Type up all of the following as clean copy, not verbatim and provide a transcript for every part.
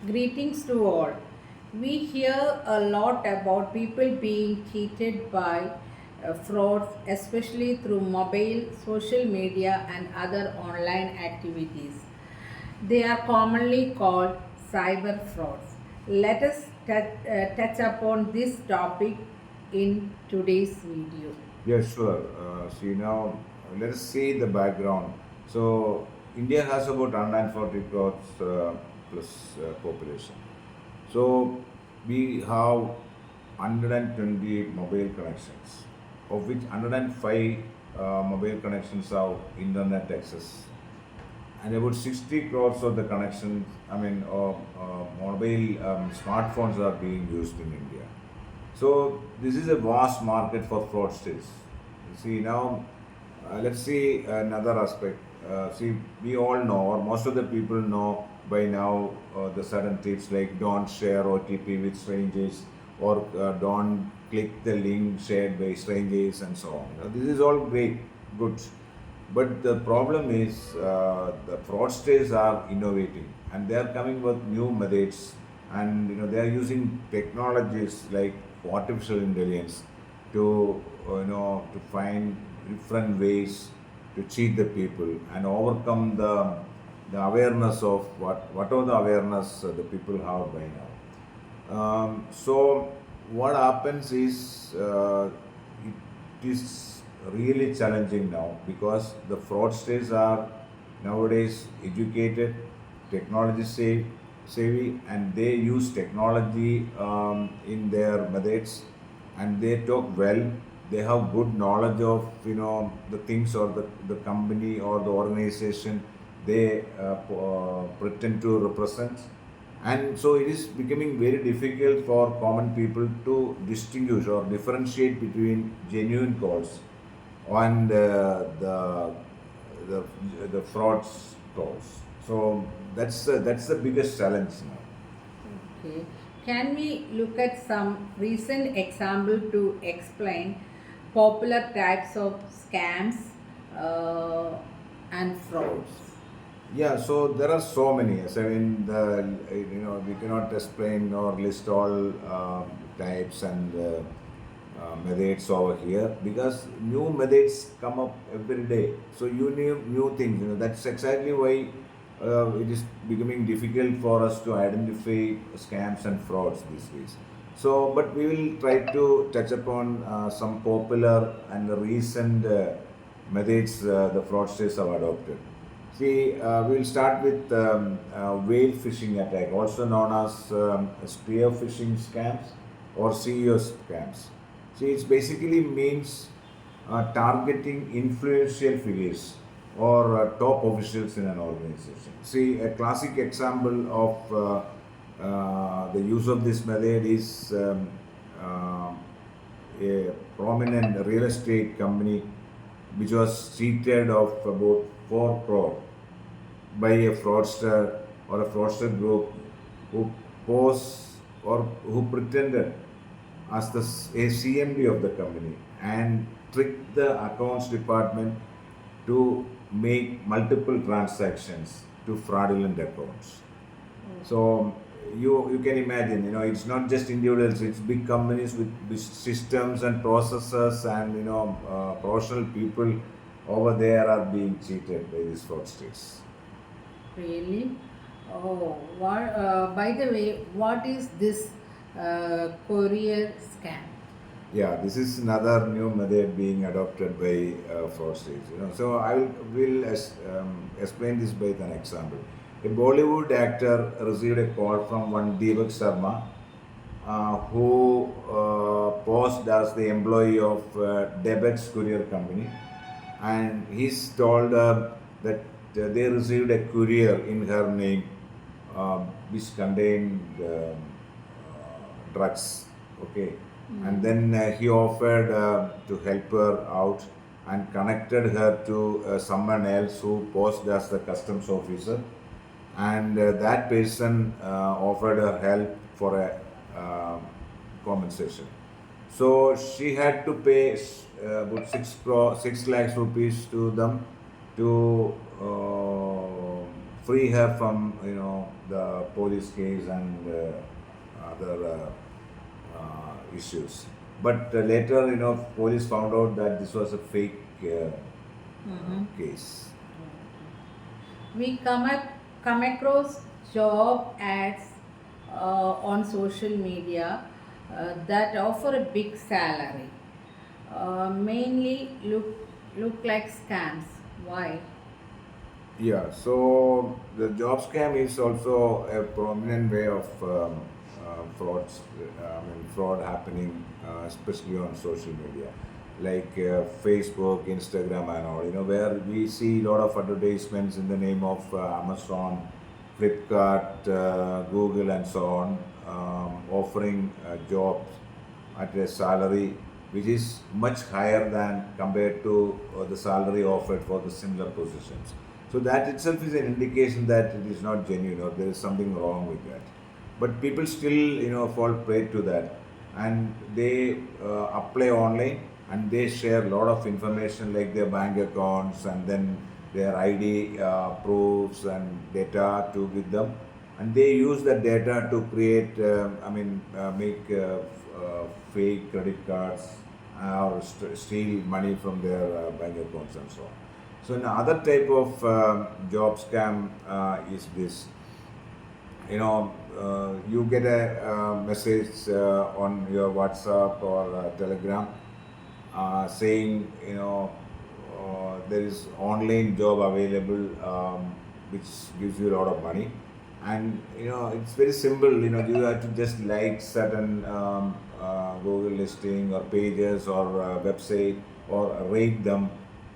Greetings to all. We hear a lot about people being cheated by frauds, especially through mobile, social media, and other online activities. They are commonly called cyber frauds. Let us touch upon this topic in today's video. Yeah, sure. See now, let us see the background. So India has about 140 crores plus population. So we have 128 mobile connections, of which 105 mobile connections have internet access, and about 60 crores of the connections, mobile smartphones are being used in India. So this is a vast market for fraudsters. You see now, let's see another aspect. See, we all know, or most of the people know by now, the certain tips like don't share OTP with strangers, or don't click the link shared by strangers, and so on. Now, this is all great, good. But the problem is the fraudsters are innovating and they are coming with new methods, and they are using technologies like artificial intelligence to to find different ways to cheat the people and overcome the awareness of whatever the awareness the people have by now. So what happens is it is really challenging now because the fraudsters are nowadays educated, savvy, and they use technology in their methods, and they talk well. They have good knowledge of the things or the company or the organization they pretend to represent, and so it is becoming very difficult for common people to distinguish or differentiate between genuine calls and the the frauds calls. So that's the biggest challenge now. Okay. Can we look at some recent example to explain popular types of scams uh, and frauds? Yeah, so there are so many. Yes, I mean, we cannot explain or list all types and methods over here because new methods come up every day. So you need new things. That's exactly why it is becoming difficult for us to identify scams and frauds these days. So, but we will try to touch upon some popular and recent methods the fraudsters have adopted. See, we'll start with whale phishing attack, also known as spear phishing scams or CEO scams. See, it basically means targeting influential figures or top officials in an organization. See, a classic example of the use of this method is a prominent real estate company which was cheated of about 4 crore by a fraudster or a fraudster group who posed or who pretended as a CMD of the company and tricked the accounts department to make multiple transactions to fraudulent accounts. So you can imagine, it's not just individuals, it's big companies with systems and processes, and professional people over there are being cheated by these fraudsters. Really? Oh, by the way, what is this courier scam? Yeah, this is another new method being adopted by fraudsters. So I will explain this by an example. A Bollywood actor received a call from one Deepak Sharma, who posed as the employee of Debet's courier company, and he's told that they received a courier in her name, which contained drugs. Okay, and then he offered to help her out and connected her to someone else who posed as the customs officer, and that person offered her help for a compensation. So she had to pay about 6 lakhs rupees to them to free her from the police case and other issues. But later, police found out that this was a fake Mm-hmm. case. We come across job ads on social media that offer a big salary. Mainly look like scams. Why? Yeah, so the job scam is also a prominent way of fraud happening, especially on social media, like Facebook, Instagram, and all. Where we see a lot of advertisements in the name of Amazon, Flipkart, Google, and so on, offering jobs at a salary which is much higher than compared to the salary offered for the similar positions. So that itself is an indication that it is not genuine or there is something wrong with that. But people still, fall prey to that, and they apply online and they share a lot of information like their bank accounts and then their ID proofs and data to with them, and they use that data to create, make fake credit cards or steal money from their bank accounts and so on. So another type of job scam is this. You get a message on your WhatsApp or Telegram saying, there is online job available, which gives you a lot of money, and it's very simple. You have to just like certain Google listing or pages or website, or rate them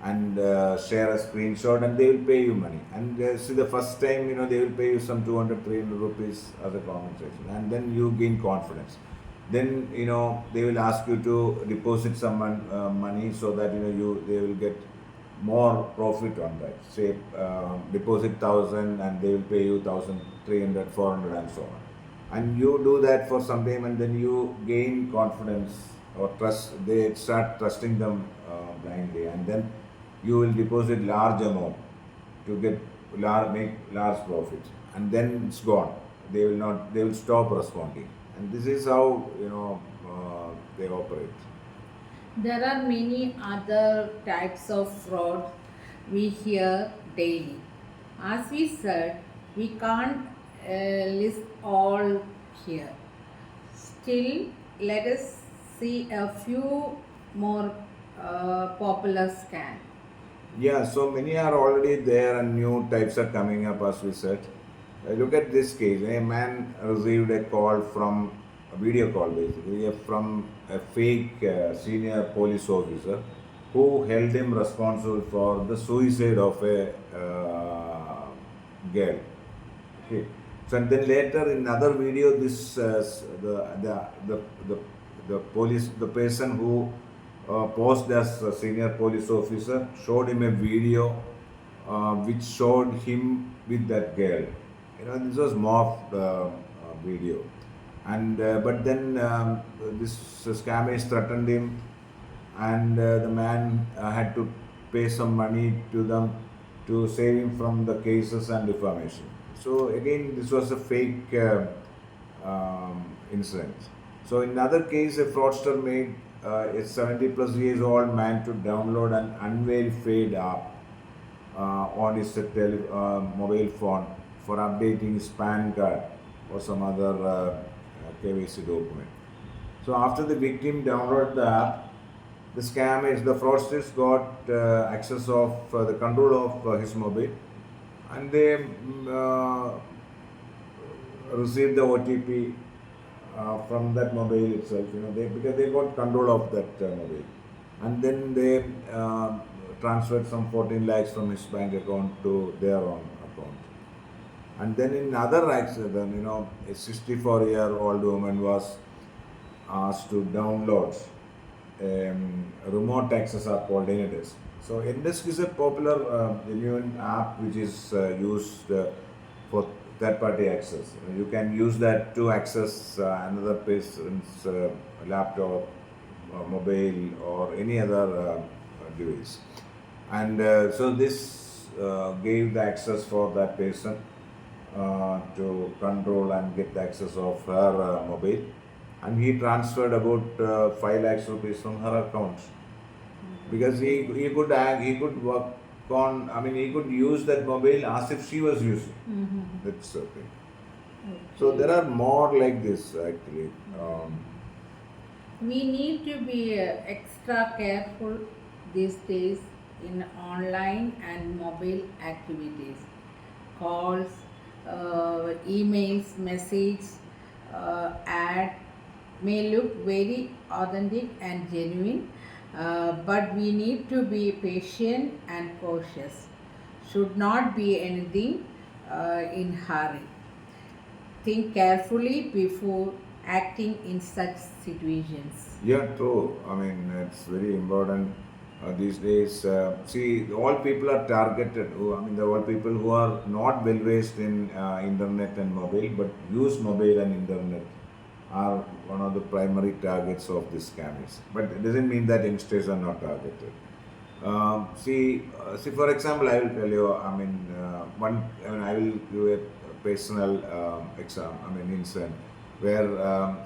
and share a screenshot, and they will pay you money. And see, the first time, they will pay you some 200, 300 rupees as a compensation, and then you gain confidence. Then they will ask you to deposit some money, so that they will get more profit on that. Say deposit 1,000 and they will pay you 1,300, 400, and so on. And you do that for some time, and then you gain confidence or trust. They start trusting them blindly, and then you will deposit large amount to get make large profit, and then it's gone. They will not. They will stop responding, and this is how they operate. There are many other types of fraud we hear daily. As we said, we can't list all here. Still, let us see a few more popular scams. Yeah, so many are already there, and new types are coming up, as we said. Look at this case. A man received a call from a video call, basically, from a fake senior police officer who held him responsible for the suicide of a girl. Okay. So and then later in another video, this the the police, the person who posed as a senior police officer, showed him a video which showed him with that girl. This was morphed video, and but then this scammer threatened him, and the man had to pay some money to them to save him from the cases and defamation. So again, this was a fake incident. So in another case, a fraudster made a 70 plus years old man to download an unverified app on his mobile phone for updating his PAN card or some other KYC document. So after the victim downloaded the app, the fraudsters got access of the control of his mobile, and they received the OTP from that mobile itself. Because they got control of that mobile, and then they transferred some 14 lakhs from his bank account to their own account. And then in other accident, a 64-year-old woman was asked to download remote access app called Innovated. So Indesk is a popular genuine app which is used for third-party access. You can use that to access another person's laptop, mobile, or any other device. And so this gave the access for that person to control and get the access of her mobile, and he transferred about 5 lakhs rupees from her account because he could work on, I mean, he could use that mobile as if she was using. That's the thing. So Okay. there are more like this actually. We need to be extra careful these days in online and mobile activities. Calls, emails, messages, ad may look very authentic and genuine, but we need to be patient and cautious. Should not be anything in hurry. Think carefully before acting in such situations. Yeah, true. I mean, it's very important these days. See, all people are targeted. I mean, the all people who are not well versed in internet and mobile, but use mobile and internet are one of the primary targets of these scammers. But it doesn't mean that youngsters are not targeted. See, for example, I will tell you. I mean, I mean, I will give a personal I mean, incident where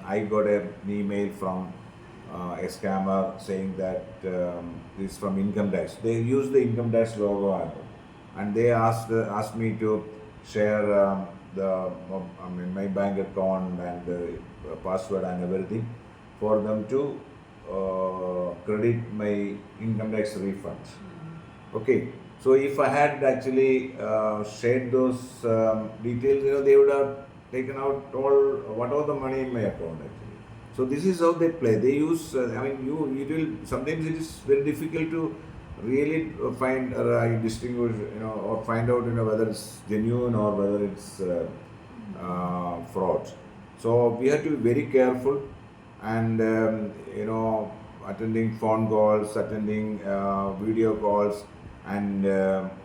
I got an email from a scammer saying that this is from income tax. They use the income tax logo and they asked me to share I mean, my bank account and the password and everything for them to credit my income tax refunds. Okay, so if I had actually shared those details, they would have taken out all whatever the money in my account actually. So this is how they play. They use. I mean, it will sometimes it is very difficult to really find or distinguish, or find out, whether it's genuine or whether it's fraud. So we have to be very careful and attending phone calls, attending video calls, and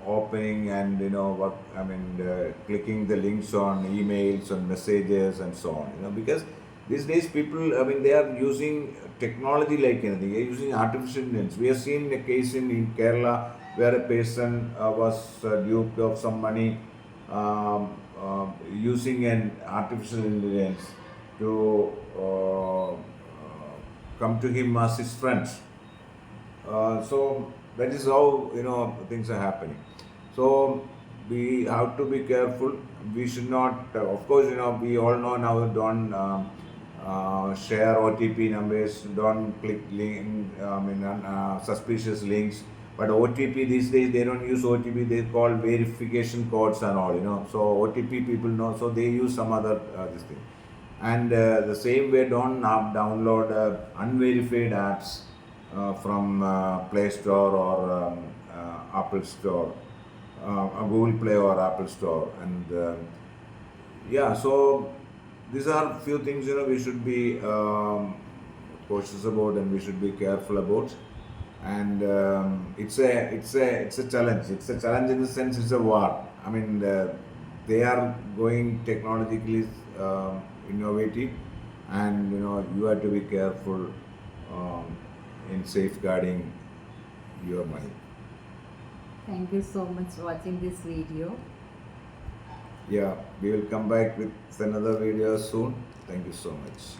opening and what I mean, clicking the links on emails and messages and so on. Because these days people, I mean, they are using technology like anything. They are using artificial intelligence. We have seen a case in Kerala where a person was duped of some money using an artificial intelligence to come to him as his friends. So that is how things are happening. So we have to be careful. We should not, of course, we all know now. Don't share OTP numbers. Don't click link. I mean, suspicious links. But OTP these days they don't use OTP. They call verification codes and all. So OTP people know. So they use some other this thing. And the same way, don't download unverified apps from Play Store or Apple Store, Google Play or Apple Store, and yeah. So these are few things we should be cautious about and we should be careful about. And it's a challenge. It's a challenge in the sense it's a war. I mean, they are going technologically innovative, and you have to be careful in safeguarding your money. Thank you so much for watching this video. Yeah, we will come back with another video soon. Thank you so much.